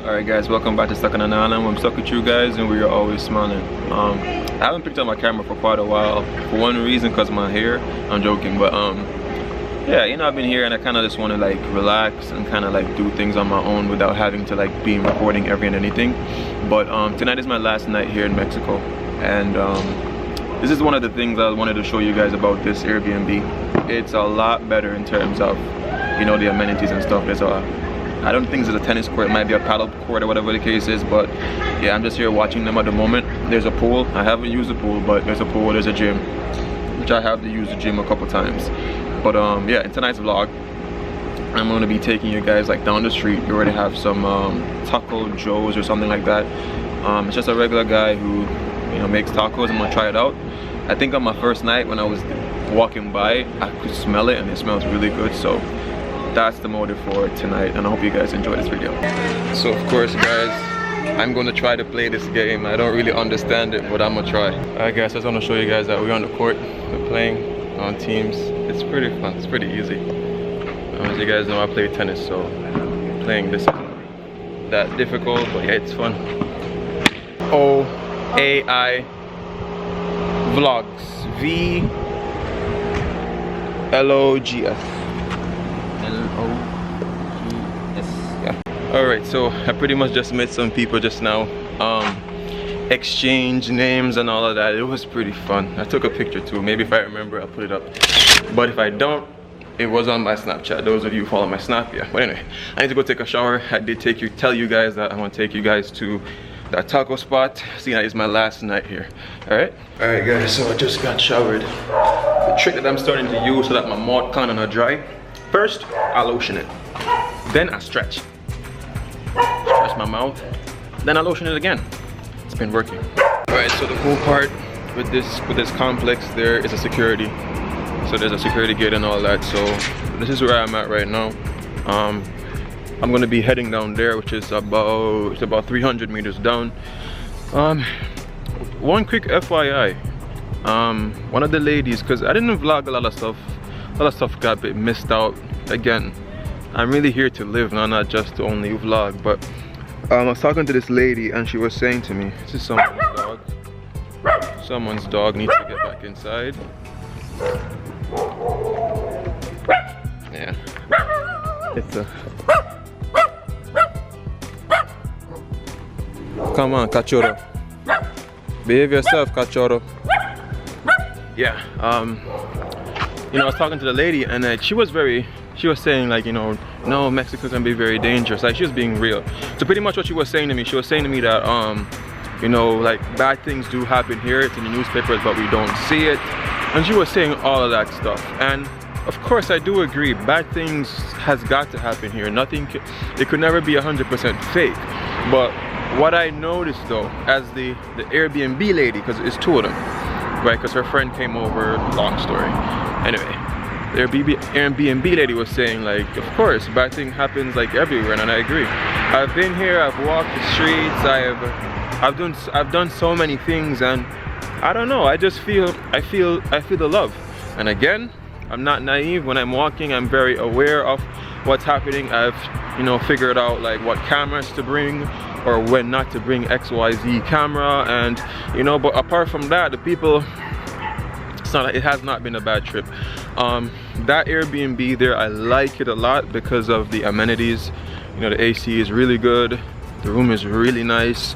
Alright guys, welcome back to Stuck on an Island. I'm stuck with you guys and we are always smiling. I haven't picked up my camera for quite a while. For one reason, because my hair. I'm joking, but yeah, you know, I've been here and I kind of just want to like relax and kind of like do things on my own without having to like be recording every and anything. But tonight is my last night here in Mexico, and this is one of the things I wanted to show you guys about this Airbnb. It's a lot better in terms of, you know, the amenities and stuff. There's I don't think it's a tennis court, it might be a paddle court or whatever the case is, but yeah, I'm just here watching them at the moment. There's a pool. I haven't used the pool, but there's a pool, there's a gym, which I have to use the gym a couple times. But yeah, in tonight's vlog, I'm going to be taking you guys like down the street. We already have some Taco Joe's or something like that. It's just a regular guy who, you know, makes tacos. I'm going to try it out. I think on my first night when I was walking by, I could smell it and it smells really good. So that's the motive for tonight, and I hope you guys enjoy this video. So of course guys, I'm gonna try to play this game. I don't really understand it, but I'm gonna try. Alright guys, I just want to show you guys that we're on the court. We're playing on teams. It's pretty fun, it's pretty easy. As you guys know, I play tennis, so playing this isn't that difficult, but yeah, it's fun. OAI Vlogs, VLOGS. Yeah. Alright, so I pretty much just met some people just now. Exchange names and all of that. It was pretty fun. I took a picture too. Maybe if I remember, I'll put it up. But if I don't, it was on my Snapchat. Those of you who follow my Snap, yeah. But anyway, I need to go take a shower. I did tell you guys that I want to take you guys to that taco spot. See, that is my last night here. Alright guys, so I just got showered. The trick that I'm starting to use so that my mouth kind of not dry. First, I lotion it. Then I stretch my mouth. Then I lotion it again. It's been working. Alright, so the cool part with this complex, there is a security. So there's a security gate and all that. So this is where I'm at right now. I'm gonna be heading down there, which is about 300 meters down. One quick FYI. One of the ladies, because I didn't vlog a lot of stuff got a bit missed out. Again, I'm really here to live now, not just to only vlog. But I was talking to this lady and she was saying to me, this is someone's dog. Someone's dog needs to get back inside. Yeah, it's a... Come on, cachorro. Behave yourself, cachorro. Yeah, you know, I was talking to the lady and she was saying like, you know, no, Mexico can be very dangerous. Like, she was being real. So pretty much what she was saying to me that you know, like, bad things do happen here. It's in the newspapers, but we don't see it. And she was saying all of that stuff. And of course I do agree, bad things has got to happen here. It could never be 100% fake. But what I noticed though, as the Airbnb lady, because it's two of them, right? Because her friend came over, long story. Anyway, the Airbnb lady was saying like, of course, bad thing happens like everywhere, and I agree. I've been here, I've walked the streets, I've done so many things, and I don't know, I just feel the love. And again, I'm not naive. When I'm walking, I'm very aware of what's happening. I've, you know, figured out like what cameras to bring or when not to bring XYZ camera, and you know, but apart from that, the people, it has not been a bad trip. That Airbnb there, I like it a lot because of the amenities. You know, the AC is really good, the room is really nice.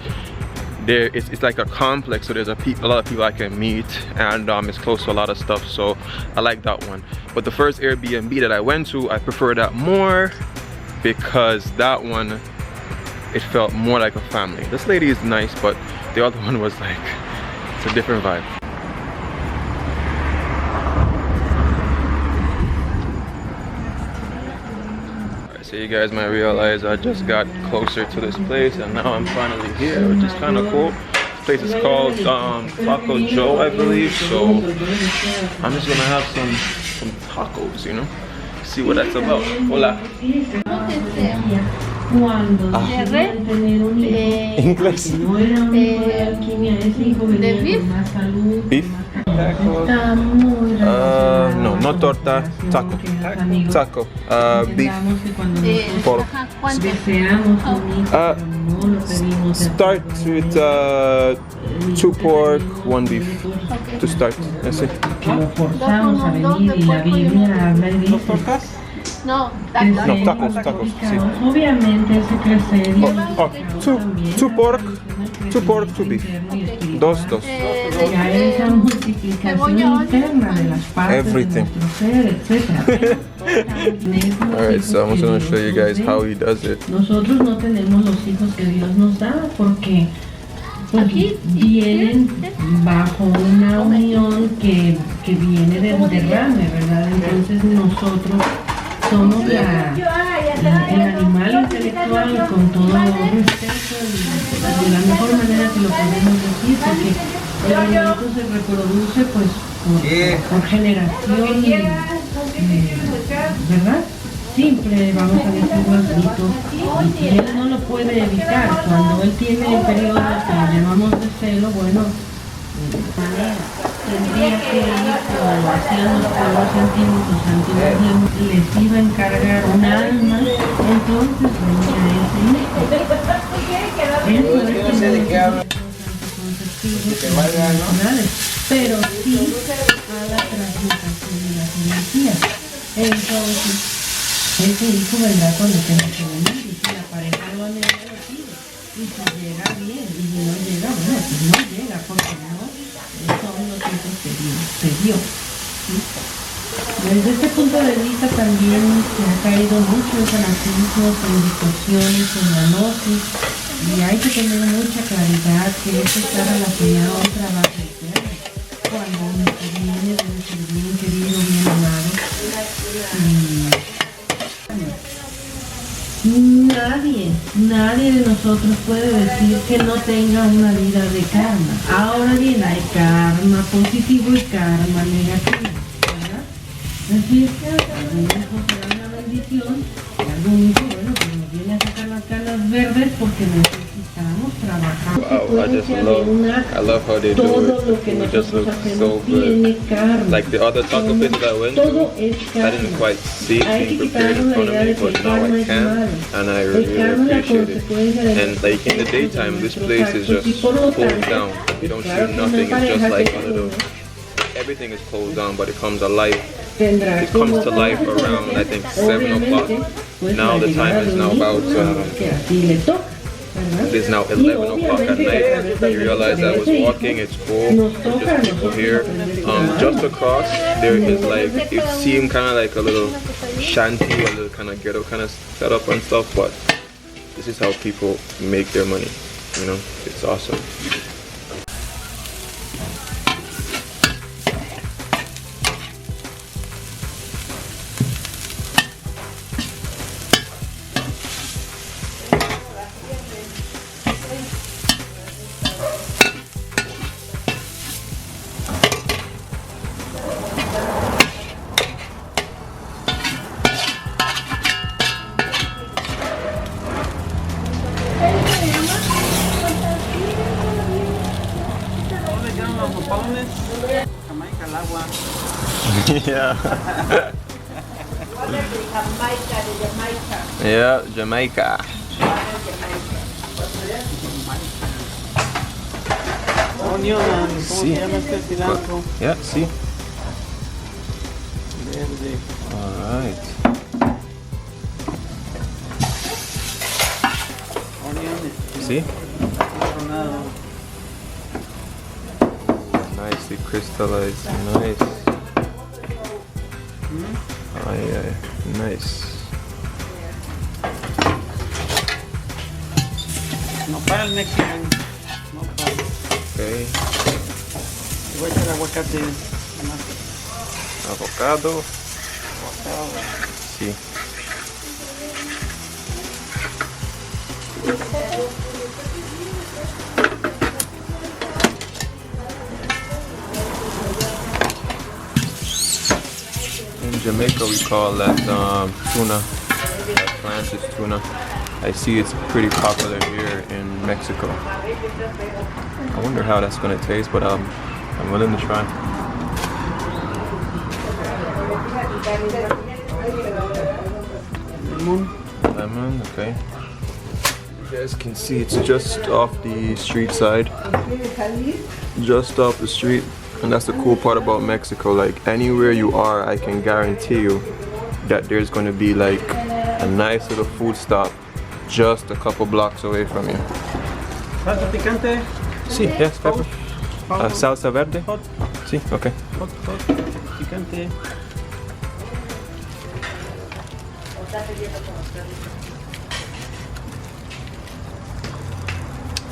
It's like a complex, so there's a lot of people I can meet, and it's close to a lot of stuff, so I like that one. But the first Airbnb that I went to, I prefer that more because that one, it felt more like a family. This lady is nice, but the other one was like, it's a different vibe. So you guys might realize I just got closer to this place and now I'm finally here, which is kind of cool. This place is called Taco Joe, I believe. So I'm just gonna have some tacos, you know, see what that's about. Hola. Cuando deciden tener un hijo, Inglés. no era un hijo de alquimia, ese hijo venía con más salud, Beef? con más calidad. Está muy relacionado No, no con torta, la taco. relación que los amigos Taco. Beef. entendamos que cuando nosotros Pork. deseamos un hijo, pero no lo pedimos. Start with 2 pork, 1 beef. To start. Así. Que lo forzamos a venir y la Biblia habla y dice No, No, tacos, sí. obviamente ese crecer y Two pork, 2 beef. Dos. ya esa multiplicación interna de las partes Everything. de nuestro ser, etc. Alright, so I'm just gonna show you guys how he does it. Nosotros no tenemos los hijos que Dios nos da porque pues, vienen bajo una unión que viene del derrame, ¿verdad? Entonces nosotros somos el animal intelectual con todo respeto y de la mejor manera que lo podemos decir, porque el alimento se reproduce pues por generación, ¿verdad? Simple, vamos a decirlo así, y él no lo puede evitar. Cuando él tiene el periodo que lo llamamos de celo, bueno, tendría que ir como hacían los pueblos antiguos, les iba a encargar un alma, entonces venía ese hijo. Eso es anticonceptivos pero sí a la transmutación de las energías. Entonces, ese hijo vendrá cuando tenga que venir, y si la pareja lo anhela, lo pide. Y si llega bien, y si no llega, bueno, pues no llega, porque no son los hijos que Dios te dio. ¿Sí? Desde este punto de vista también se ha caído mucho en fanatismos, en distorsiones, en la gnosis, y hay que tener mucha claridad que esto está relacionado a un trabajo interno. Cuando nuestro viene debe ser bien querido, bien amado. Nadie de nosotros puede decir que no tenga una vida de karma. Ahora bien, hay karma positivo y karma negativo, ¿verdad? Así es que algún hijo será una bendición y algún hijo, bueno, pues nos viene a sacar las canas verdes porque necesitamos trabajar. Wow, I love how they do it. It just looks so good. Like the other taco places I went to, I didn't quite see it being prepared in front of me, but now I can, and I really appreciate it. And like in the daytime, this place is just closed down. You don't see nothing. It's just like one of those. Everything is closed down, but it comes alive. It comes to life around, I think, 7 o'clock. Now the time is now about. It is now 11 o'clock at night. You realize I was walking, it's cool, there's just people here. Just across, there is like, it seemed kind of like a little shanty, a little kind of ghetto kind of setup and stuff, but this is how people make their money, you know, it's awesome. Jamaica al agua. Yeah. Yeah, Jamaica. Onion and ¿cómo Sí. se llama este cilantro? Yeah, see? Verde. Alright. Onion. See? Coronado. Nicely crystallized. Nice. Oh, yeah. Nice. Nopal Mexican. Nopal. Okay. Y voy a echar aguacate. Avocado. Sí. In Jamaica we call that tuna. That plant is tuna. I see it's pretty popular here in Mexico. I wonder how that's gonna taste, but I'm willing to try. Lemon, okay. You guys can see it's just off the street side. Just off the street. And that's the cool part about Mexico. Like anywhere you are, I can guarantee you that there's gonna be like a nice little food stop just a couple blocks away from you. ¿Salsa picante? Sí, yes, pepper. Salsa verde? Hot. Sí, okay. Hot. Picante.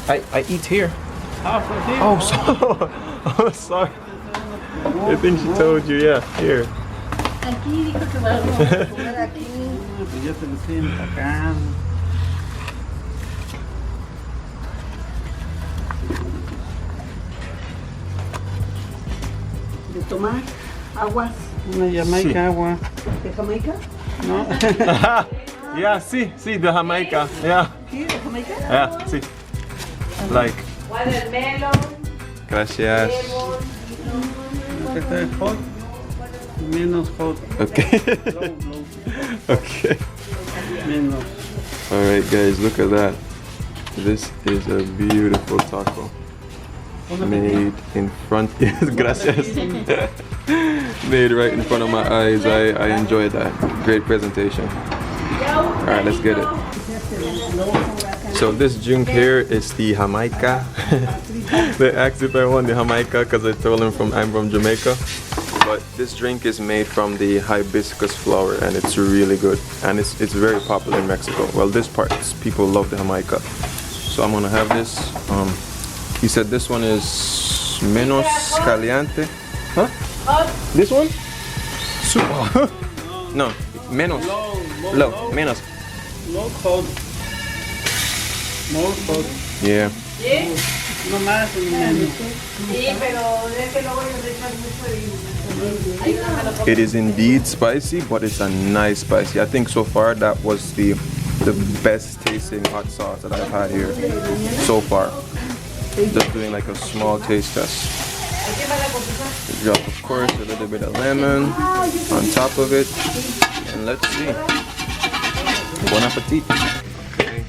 I eat here. Oh, so oh, sorry. I think she told you, yeah, here. Aquí dijo que vamos a comer aquí. Pues ya te lo estoy empacando. De tomar aguas. Una Jamaica Sí. agua. ¿De Jamaica? ¿No? Yeah, sí, de Jamaica. Yeah. ¿Sí? ¿De Jamaica? Yeah, sí. Like. Watermelon, Gracias. ¿Qué está hot? Menos hot. Okay. Low. Okay. Menos. Alright guys, look at that. This is a beautiful taco. Made in front, yes, gracias. Made right in front of my eyes. I enjoyed that. Great presentation. Alright, let's get it. So this drink here is the Jamaica. They asked if I want the Jamaica because I told them I'm from Jamaica. But this drink is made from the hibiscus flower and it's really good. And it's very popular in Mexico. Well, this part, people love the Jamaica. So I'm gonna have this. He said this one is menos caliente. Huh? This one? Super. No, menos. Low, menos. Low hot. More hot. Yeah. ¿sí? No más ni menos. Sí, pero es que luego le echan mucho y ayúdamelo. It is indeed spicy, but it's a nice spicy. I think so far that was the best tasting hot sauce that I've had here so far. Just doing like a small taste test. Drop, of course, a little bit of lemon on top of it, and let's see. Bon appetit. Okay.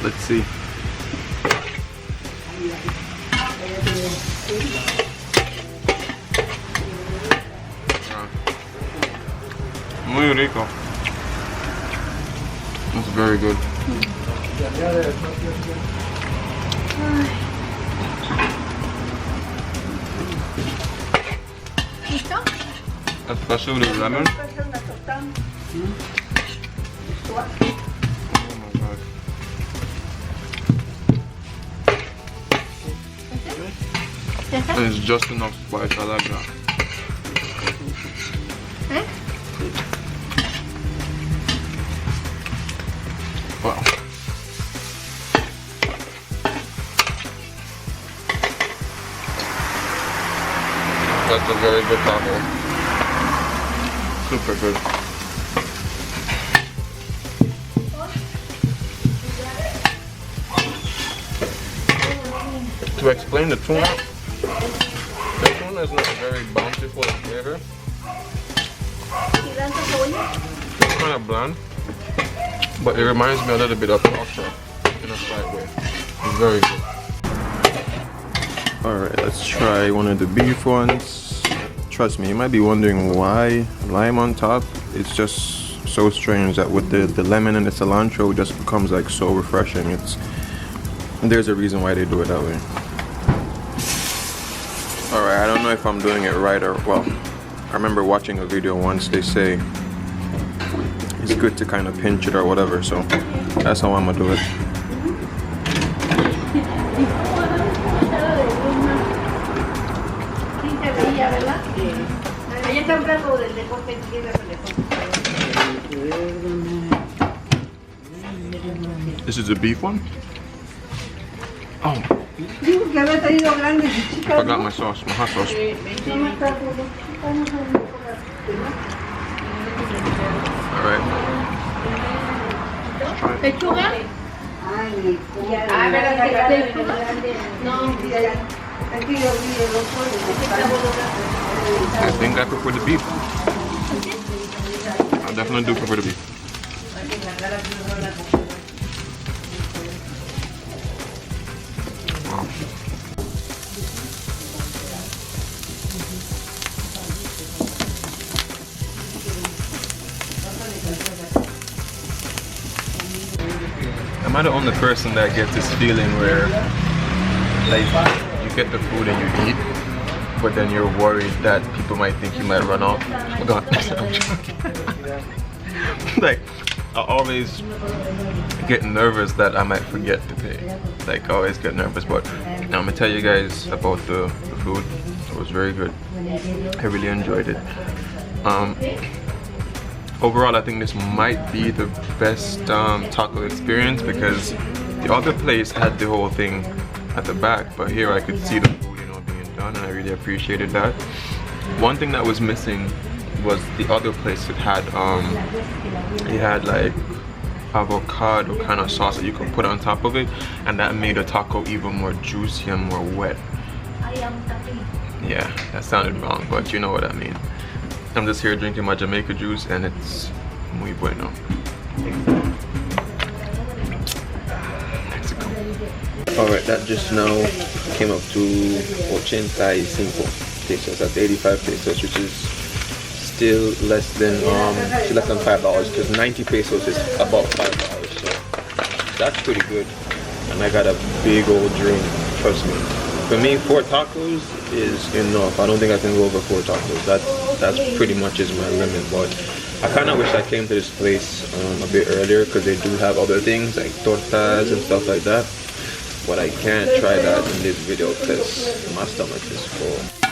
Let's see. Muy rico. It's very good. ¿Listo? Especially with lemon. Oh my god. It's just enough spice. I like that. Wow. That's a very good taco. Super good. To explain the tuna is not very bountiful in flavor. It's kind of bland, but it reminds me a little bit of okra in a slight way. It's very good. Alright, let's try one of the beef ones. Trust me, you might be wondering why lime on top. It's just so strange that with the lemon and the cilantro, it just becomes like so refreshing. There's a reason why they do it that way. Alright, I don't know if I'm doing it right or, well, I remember watching a video once, they say it's good to kind of pinch it or whatever, so that's how I'm gonna do it. This is the beef one? Oh, I forgot my sauce, my hot sauce. Alright. ¿Pechuga? I think I prefer the beef. I definitely do prefer the beef. Wow. Am I the only person that gets this feeling where, like, you get the food and you eat, but then you're worried that people might think you might run off? Oh God, I'm joking. Like, I always get nervous that I might forget to pay. Like, I always get nervous, but I'm gonna tell you guys about the food. It was very good. I really enjoyed it. Overall, I think this might be the best taco experience because the other place had the whole thing at the back, but here I could see the food, you know, being done, and I really appreciated that. One thing that was missing was the other place. It had like avocado kind of sauce that you could put on top of it, and that made a taco even more juicy and more wet. Yeah, that sounded wrong, but you know what I mean. I'm just here drinking my Jamaica juice and it's muy bueno. Mexico. Alright, that just now came up to 85 pesos. That's 85 pesos, which is still less than $5 because 90 pesos is about $5. So that's pretty good. And I got a big old drink, trust me. For me, 4 tacos is enough. I don't think I can go over 4 tacos. That's pretty much is my limit. But I kind of wish I came to this place a bit earlier because they do have other things like tortas and stuff like that. But I can't try that in this video because my stomach is full.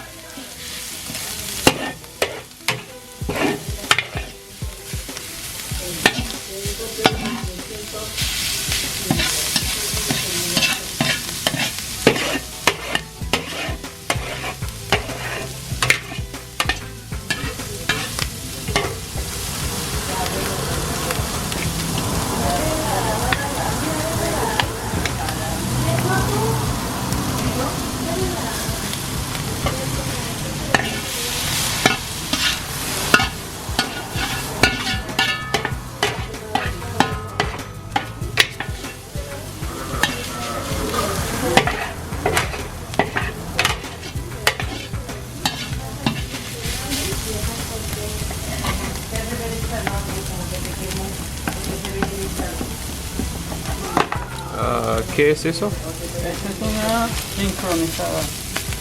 ¿Qué es eso? Esta es una sincronizada.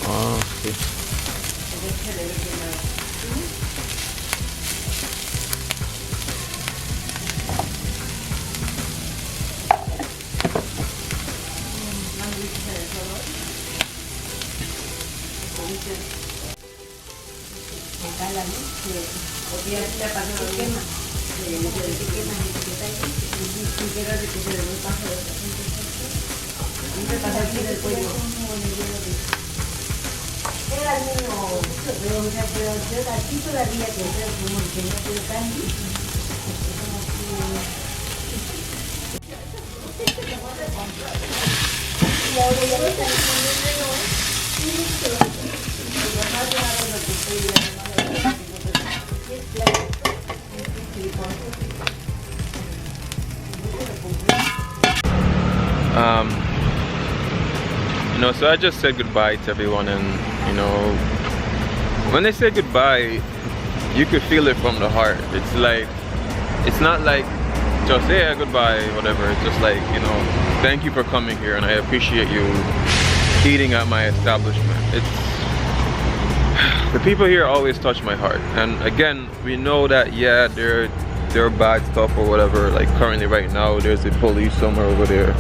Ah, sí. You know, so I just said goodbye to everyone, and you know, when they say goodbye, you could feel it from the heart. It's like, it's not like just say yeah, goodbye, whatever. It's just like, you know, thank you for coming here, and I appreciate you eating at my establishment. It's the people here always touch my heart, and again, we know that yeah, there are bad stuff or whatever. Like currently, right now, there's a police somewhere over there,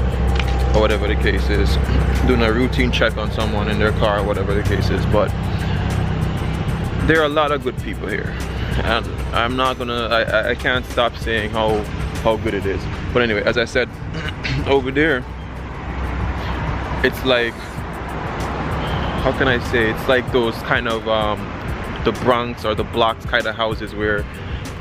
or whatever the case is, doing a routine check on someone in their car, or whatever the case is. But there are a lot of good people here, and I'm not gonna, I can't stop saying how good it is. But anyway, as I said, over there, it's like, how can I say, it's like those kind of the Bronx or the blocks kind of houses where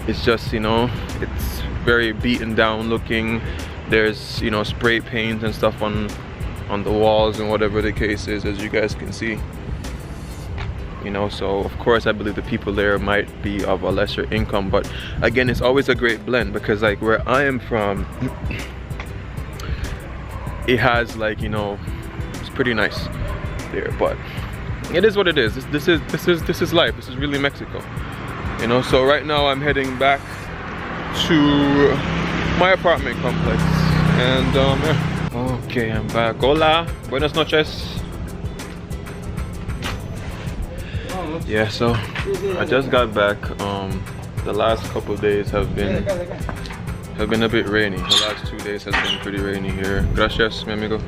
it's just, you know, it's very beaten down looking. There's, you know, spray paint and stuff on the walls and whatever the case is, as you guys can see. You know, so of course I believe the people there might be of a lesser income, but again, it's always a great blend, because like where I am from, it has, like, you know, it's pretty nice there, but it is what it is. This is life. This is really Mexico, you know. So right now I'm heading back to my apartment complex, and yeah. Okay, I'm back. Hola, buenas noches. Yeah, so I just got back. The last couple of days have been a bit rainy. The last 2 days has been pretty rainy here. Gracias, mi amigo.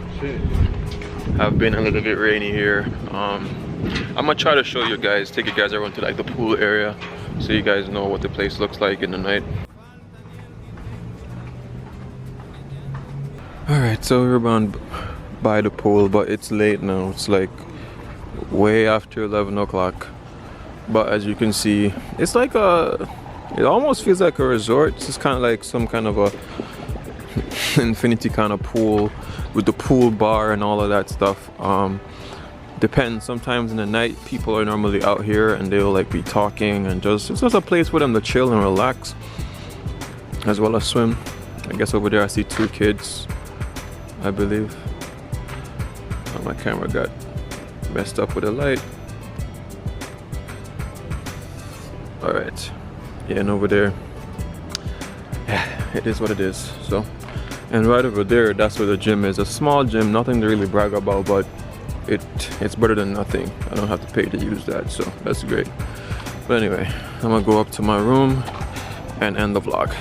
Have been a little bit rainy here. I'm gonna try to show you guys, take you guys around to like the pool area, so you guys know what the place looks like in the night. Alright, so we're around by the pool, but it's late now. It's like way after 11 o'clock. But as you can see, it's like it almost feels like a resort. It's just kind of like some kind of a infinity kind of pool with the pool bar and all of that stuff. Depends. Sometimes in the night, people are normally out here and they'll like be talking, and it's just a place for them to chill and relax, as well as swim. I guess over there I see 2 kids, I believe. Oh, my camera got messed up with the light. Alright, yeah, and over there, yeah, it is what it is. So, and right over there, that's where the gym is. A small gym, nothing to really brag about, but it's better than nothing. I don't have to pay to use that, so that's great. But anyway, I'm gonna go up to my room and end the vlog.